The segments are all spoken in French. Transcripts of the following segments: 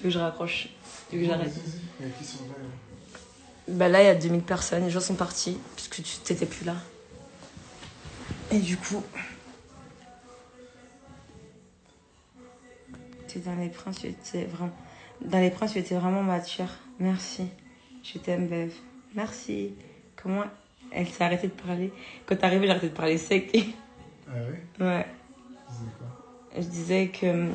que je raccroche. Tu veux que j'arrête? Il y a qui sont là? Bah là, il y a 2000 personnes. Les gens sont partis puisque tu t'étais plus là. Et du coup... Dans les princes, tu étais vraiment... Dans les princes, tu étais vraiment mature. Merci. Je t'aime, Bev. Merci. Comment elle s'est arrêtée de parler? Quand t'es arrivée, j'ai arrêté de parler sec. Ah ouais? Ouais. Tu disais quoi? Je disais que...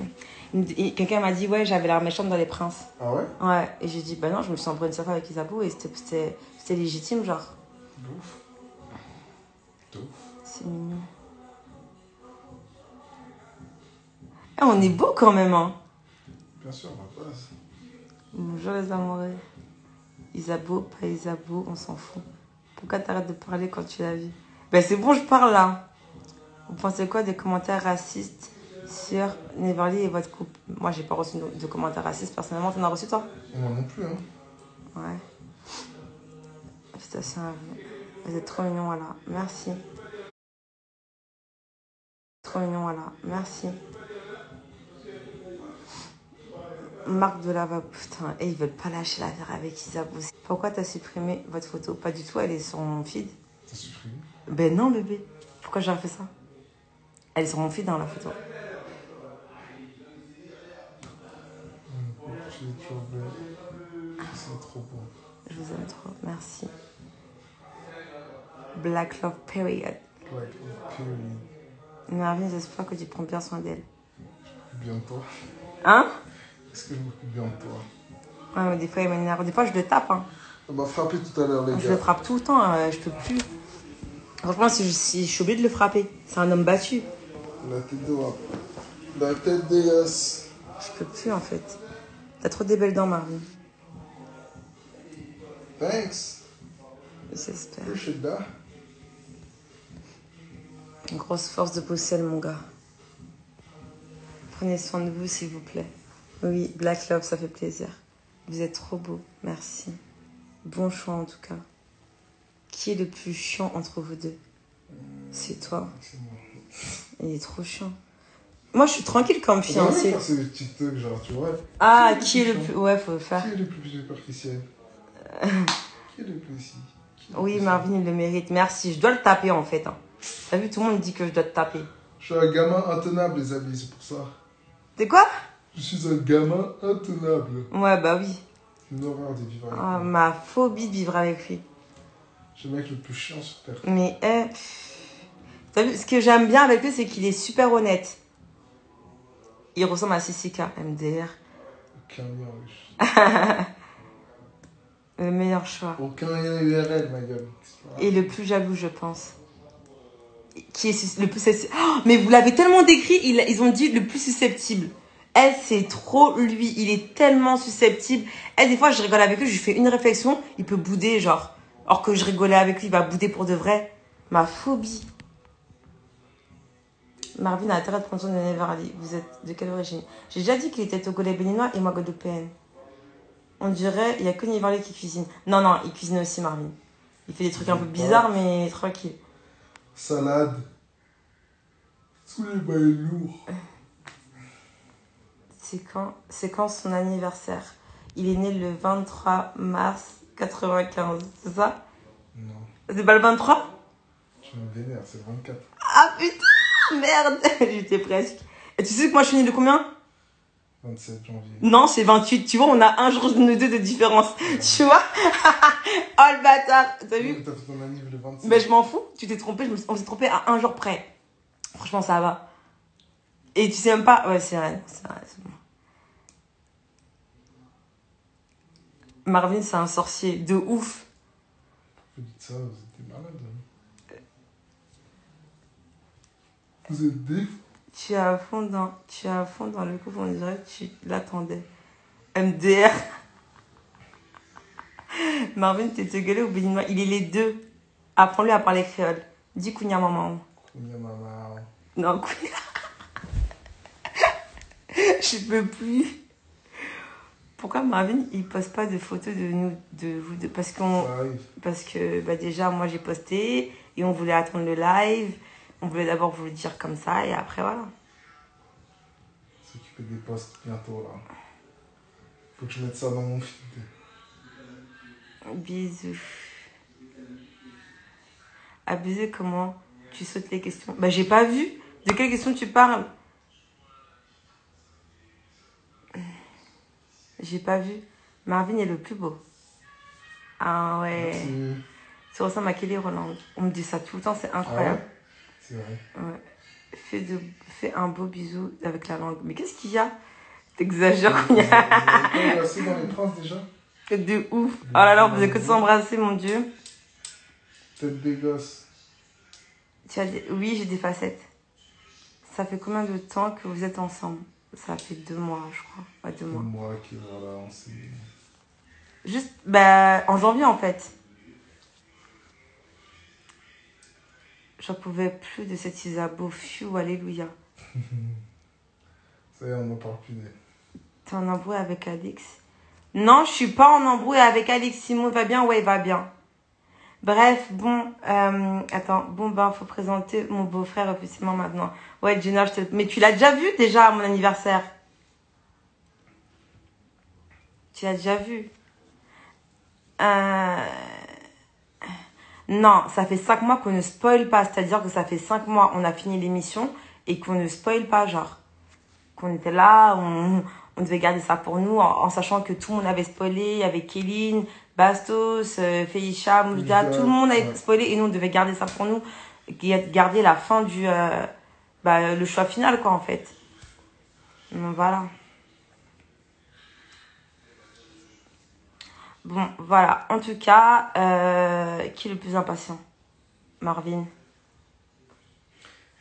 Quelqu'un m'a dit, ouais, j'avais l'air méchante dans les princes. Ah ouais? Ouais. Et j'ai dit, bah non, je me suis embrouillée une seule fois avec Isabeau et c'était légitime, genre. Ouf. Ouf. C'est mignon. Ah, on est beau quand même, hein. Bien sûr, ma base. Bonjour les amoureux. Isabeau, pas Isabeau, on s'en fout. Pourquoi t'arrêtes de parler quand tu l'as vu? Ben c'est bon, je parle là. Vous pensez quoi des commentaires racistes sur Neverly et votre couple? Moi, j'ai pas reçu de commentaires racistes. Personnellement, t'en as reçu toi? Moi non plus, hein. Ouais. Félicitations à vous. Vous êtes trop mignons, voilà. Merci. Trop mignons, voilà. Merci. Marc de Lava, putain, et ils veulent pas lâcher l'affaire avec Isabeau. Pourquoi t'as supprimé votre photo? Pas du tout, elle est sur mon feed. T'as supprimé? Ben non, bébé. Pourquoi j'aurais fait ça? Elle est sur mon feed dans la photo. Tu es toujours belle. C'est trop beau. Je vous aime trop, merci. Black Love Period. Like, period. Marvin, j'espère que tu prends bien soin d'elle. Bien de toi. Hein? Est-ce que je m'occupe bien de toi? Ouais, mais des fois, il m'énerve. Des fois, je le tape. Hein. On m'a frappé tout à l'heure, les gars. Je le frappe tout le temps, je peux plus. Franchement, si je suis obligée de le frapper. C'est un homme battu. La tête de rap. La tête dégueulasse. Je peux plus, en fait. T'as trop des belles dents, Marvin. Thanks. J'espère. Appreciate that. Une grosse force de Bruxelles, mon gars. Prenez soin de vous, s'il vous plaît. Oui, Black Love, ça fait plaisir. Vous êtes trop beau, merci. Bon choix, en tout cas. Qui est le plus chiant entre vous deux? C'est toi. C'est moi. Il est trop chiant. Moi, je suis tranquille comme On va fiancée. faire ce TikTok, genre, tu vois. Ah, qui est le plus... Ouais, faut le faire. Qui est le plus superficiel? Qui est le plus ici? Oui, Marvin, il le mérite. Merci. Je dois le taper, en fait. Hein. T'as vu, tout le monde dit que je dois te taper. Je suis un gamin intenable, les amis, c'est pour ça. T'es quoi? Je suis un gamin intenable. Ouais, bah oui. C'est une horreur de vivre avec Ah, lui. ma phobie de vivre avec lui. Je suis le mec le plus chiant sur Terre. Mais, t'as vu, ce que j'aime bien avec lui, c'est qu'il est super honnête. Il ressemble à Sissika, MDR. Aucun lien, Le meilleur choix. aucun lien URL, ma gueule. Et le plus jaloux, je pense. Qui est le plus... Oh, mais vous l'avez tellement décrit, ils ont dit le plus susceptible. Elle, c'est trop lui. Il est tellement susceptible. Elle, des fois, je rigole avec lui, je lui fais une réflexion, il peut bouder, genre. Or que je rigolais avec lui, il va bouder pour de vrai. Ma phobie. Marvin a intérêt de prendre soin de Neverly. Vous êtes de quelle origine? J'ai déjà dit qu'il était togolais béninois et moi guadeloupéenne. On dirait, il n'y a que Neverly qui cuisine. Non, non, il cuisine aussi, Marvin. Il fait des trucs un peu bizarres, mais tranquille. Salade. Tous les bails lourds. C'est quand son anniversaire? Il est né le 23 mars 95, c'est ça? Non. C'est pas le 23? Tu me vénères, c'est le 24. Ah putain, merde. J'étais presque. Et tu sais que moi je suis née de combien? 27 janvier. Non, c'est 28. Tu vois, on a un jour de nous deux de différence. Ouais. Tu vois? Oh le bâtard. T'as vu? T'as fait ton anniversaire le 27. Mais je m'en fous. Tu t'es trompé. On s'est trompé à un jour près. Franchement, ça va. Et tu sais même pas. Ouais, c'est vrai. C'est bon. Marvin, c'est un sorcier de ouf. Vous dites ça, vous êtes des malades. Vous êtes des... Tu es à fond dans le couple, on dirait que tu l'attendais. MDR. Marvin, t'es togolais ou béninois? Il est les deux. Apprends-lui à parler créole. Dis Kounia maman. Kounia maman. Non, Kounia. Je peux plus. Pourquoi Marvin, il poste pas de photos de nous, de vous deux? Parce que bah déjà, moi j'ai posté et on voulait attendre le live. On voulait d'abord vous le dire comme ça et après voilà. S'occuper des posts bientôt là. Faut que je mette ça dans mon feed. Bisous. Abusé, comment tu sautes les questions? Bah, j'ai pas vu. De quelle question tu parles? J'ai pas vu. Marvin est le plus beau. Ah ouais. Merci. Ça ressemble à Kelly Roland. On me dit ça tout le temps, c'est Ah incroyable. ouais? C'est vrai. Ouais. Fais un beau bisou avec la langue. Mais qu'est-ce qu'il y a? T'exagères. Vous avez pas embrassé dans les princes déjà? De ouf. Oh là là, on faisait que de s'embrasser, mon Dieu. Tête des gosses. Oui, j'ai des facettes. Ça fait combien de temps que vous êtes ensemble? Ça fait 2 mois, je crois. Ouais, 2 mois. Moi qui, voilà, on s'est... Juste, bah, en janvier, en fait. J'en pouvais plus de cette Isabeau. Pfiou, alléluia. Ça y est, on n'en parle plus d'elle. T'es en embrouille avec Alix? Non, je suis pas en embrouille avec Alix. Simon va bien? Ouais, il va bien. Bref, bon, attends, bon, ben, faut présenter mon beau-frère officiellement maintenant. Ouais, Jenna, mais tu l'as déjà vu déjà à mon anniversaire? Tu l'as déjà vu? Non, ça fait 5 mois qu'on ne spoil pas. C'est-à-dire que ça fait 5 mois, on a fini l'émission et qu'on ne spoil pas, genre. Qu'on était là, on devait garder ça pour nous, en sachant que tout le monde avait spoilé. Il y avait Kéline, Bastos, Feisha, Moujda, tout le monde avait spoilé et nous, on devait garder ça pour nous. Garder la fin du... le choix final, quoi, en fait. Donc, voilà. Bon, voilà. En tout cas, qui est le plus impatient? Marvin.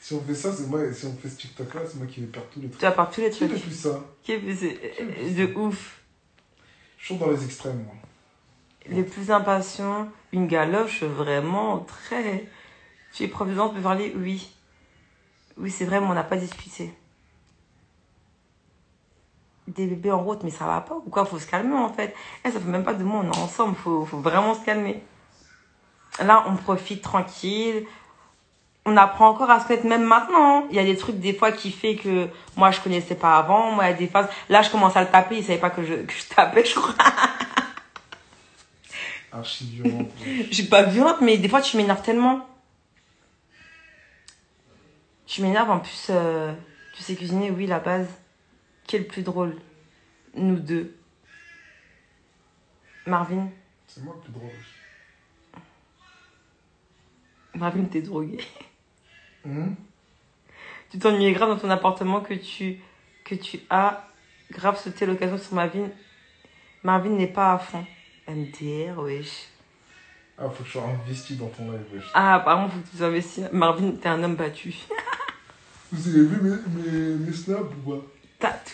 Si on fait ça, c'est moi. Si on fait ce TikTok-là, c'est moi qui vais perdre tous les trucs. Tu vas perdre tous les Qui trucs. est le plus ça? Qui est le plus... De ouf. Je suis dans les extrêmes, moi. Les plus impatients, une galoche vraiment très... Tu es providence, Beverly? Oui. Oui, c'est vrai, mais on n'a pas discuté. Des bébés en route, mais ça va pas ou quoi? Faut se calmer, en fait. Ça fait même pas 2 mois, on est ensemble. Faut vraiment se calmer. Là, on profite tranquille. On apprend encore à se connaître même maintenant. Il y a des trucs, des fois, qui fait que moi, je connaissais pas avant. Moi, il y a des phases... Là, je commence à le taper. Il savait pas que je tapais, je crois. Archi violente. Je suis pas violente, mais des fois, tu m'énerves tellement. Tu m'énerves, en plus, tu sais cuisiner, oui, la base. Qui est le plus drôle? Nous deux. Marvin? C'est moi le plus drôle. Marvin, t'es drogué. Tu t'ennuyais grave dans ton appartement que tu as grave sauté l'occasion sur Marvin. Marvin n'est pas à fond. MDR, wesh. Ah, faut que je sois investi dans ton live, wesh. Ah, par contre, faut que tu sois investi. Marvin, t'es un homme battu. Vous avez vu mes snaps ou pas?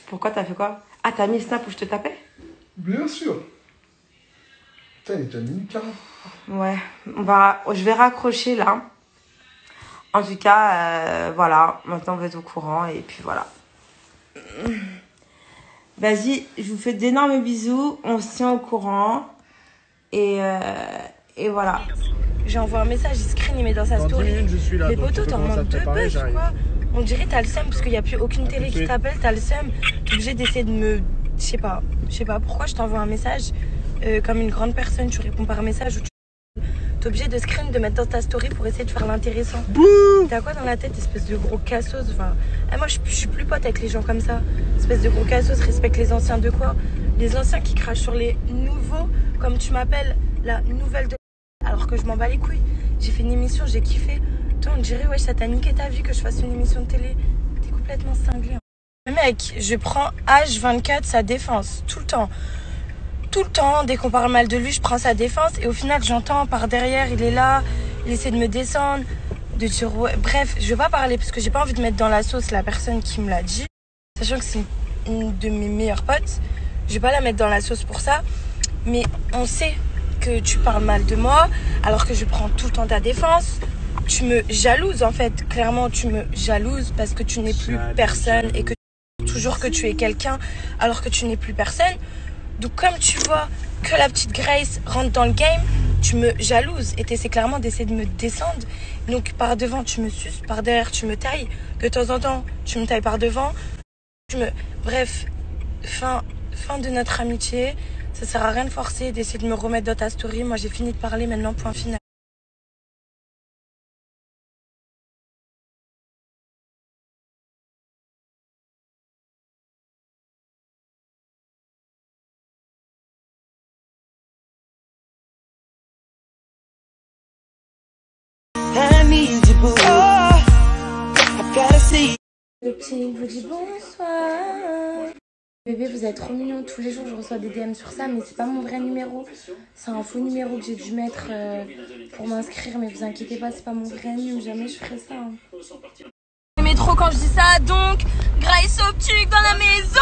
Pourquoi t'as fait quoi? Ah, t'as mis le snap où je te tapais? Bien sûr. Putain, il est déjà minuit 40. Ouais, je vais raccrocher là. En tout cas, voilà, maintenant vous êtes au courant et puis voilà. Vas-y, je vous fais d'énormes bisous, on se tient au courant et voilà. J'envoie un message, il screen, il met dans sa story. 10 minutes, je suis là. Les potos, t'en manques 2 buzz ou quoi? On dirait t'as le seum parce qu'il n'y a plus aucune télé qui t'appelle, t'as le seum. T'es obligé d'essayer de me... Je sais pas pourquoi je t'envoie un message comme une grande personne, tu réponds par message ou tu... T'es obligé de screen, de mettre dans ta story pour essayer de faire l'intéressant. T'as quoi dans la tête, espèce de gros cassos? Enfin, moi je suis plus pote avec les gens comme ça. Espèce de gros cassos, respecte les anciens de quoi? Les anciens qui crachent sur les nouveaux, comme tu m'appelles, la nouvelle de... Alors que je m'en bats les couilles. J'ai fait une émission, j'ai kiffé. Toi on dirait, ouais, ça t'a niqué ta vie que je fasse une émission de télé. T'es complètement cinglé. Le mec, je prends H24 sa défense, tout le temps. Tout le temps, dès qu'on parle mal de lui, je prends sa défense. Et au final, j'entends par derrière, il est là, il essaie de me descendre, de dire... Bref, je vais pas parler parce que j'ai pas envie de mettre dans la sauce la personne qui me l'a dit. Sachant que c'est une de mes meilleures potes. Je vais pas la mettre dans la sauce pour ça. Mais on sait que tu parles mal de moi, alors que je prends tout le temps ta défense. Tu me jalouses, en fait. Clairement, tu me jalouses parce que tu n'es plus personne et que toujours que tu es quelqu'un, alors que tu n'es plus personne. Donc comme tu vois que la petite Grace rentre dans le game, tu me jalouses et t'essaies clairement d'essayer de me descendre. Donc par devant tu me suces, par derrière tu me tailles, de temps en temps tu me tailles par devant. Bref, fin fin de notre amitié. Ça sert à rien de forcer, d'essayer de me remettre dans ta story. Moi, j'ai fini de parler maintenant, point final. Le petit vous dit bonsoir. Bébé, vous êtes trop mignon. Tous les jours, je reçois des DM sur ça, mais c'est pas mon vrai numéro. C'est un faux numéro que j'ai dû mettre pour m'inscrire, mais vous inquiétez pas, c'est pas mon vrai numéro. Jamais je ferai ça. Hein. J'aimais trop quand je dis ça, donc Grace Optique dans la maison.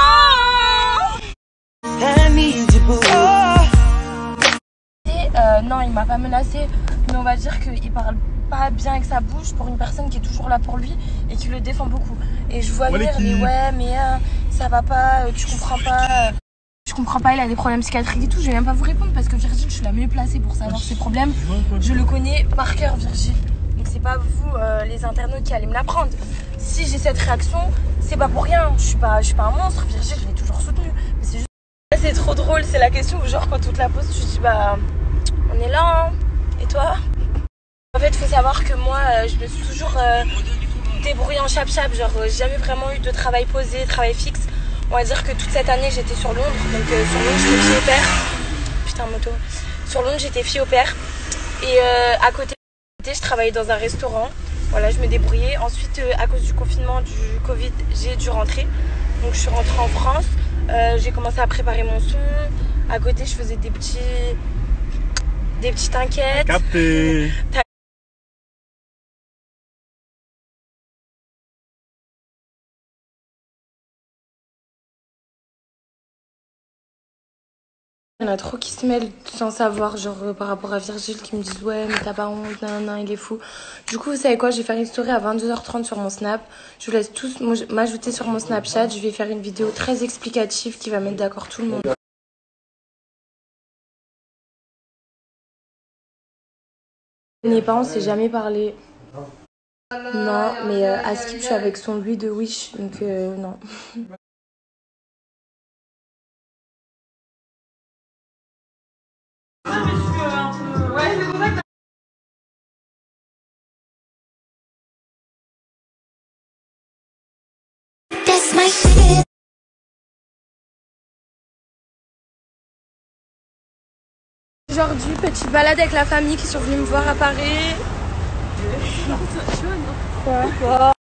Non, il m'a pas menacé, mais on va dire qu'il parle pas bien avec sa bouche pour une personne qui est toujours là pour lui et qui le défend beaucoup. Et je vois venir, mais ouais, mais ça va pas, tu comprends pas. Je comprends pas, il a des problèmes psychiatriques et tout. Je vais même pas vous répondre parce que Virgile, je suis la mieux placée pour savoir ses problèmes. Je le connais par cœur, Virgile. Donc c'est pas vous, les internautes, qui allez me l'apprendre. Si j'ai cette réaction, c'est pas pour rien. Je suis pas un monstre. Virgile, je l'ai toujours soutenu. Mais c'est juste. C'est trop drôle. C'est la question où, genre, quand tu te la poses, tu te dis, bah, on est là, hein. Et toi? En fait, il faut savoir que moi, je me suis toujours débrouillée en chap-chap. Genre, j'ai jamais vraiment eu de travail posé, travail fixe. On va dire que toute cette année, j'étais sur Londres. Donc, sur Londres, j'étais fille au père. Putain, moto. Sur Londres, j'étais fille au père. Et à côté, je travaillais dans un restaurant. Voilà, je me débrouillais. Ensuite, à cause du confinement, du Covid, j'ai dû rentrer. Donc, je suis rentrée en France. J'ai commencé à préparer mon son. À côté, je faisais des petites enquêtes. Capté. Il y en a trop qui se mêlent sans savoir, genre par rapport à Virgile, qui me disent ouais mais t'as pas honte, nan, il est fou. Du coup vous savez quoi, je vais faire une story à 22h30 sur mon Snap. Je vous laisse tous m'ajouter sur mon Snapchat. Je vais faire une vidéo très explicative qui va mettre d'accord tout le monde. On s'est jamais parlé. Non, mais à Skip je suis avec son lui de Wish, donc non. Aujourd'hui, petite balade avec la famille qui sont venus me voir à Paris. Quoi?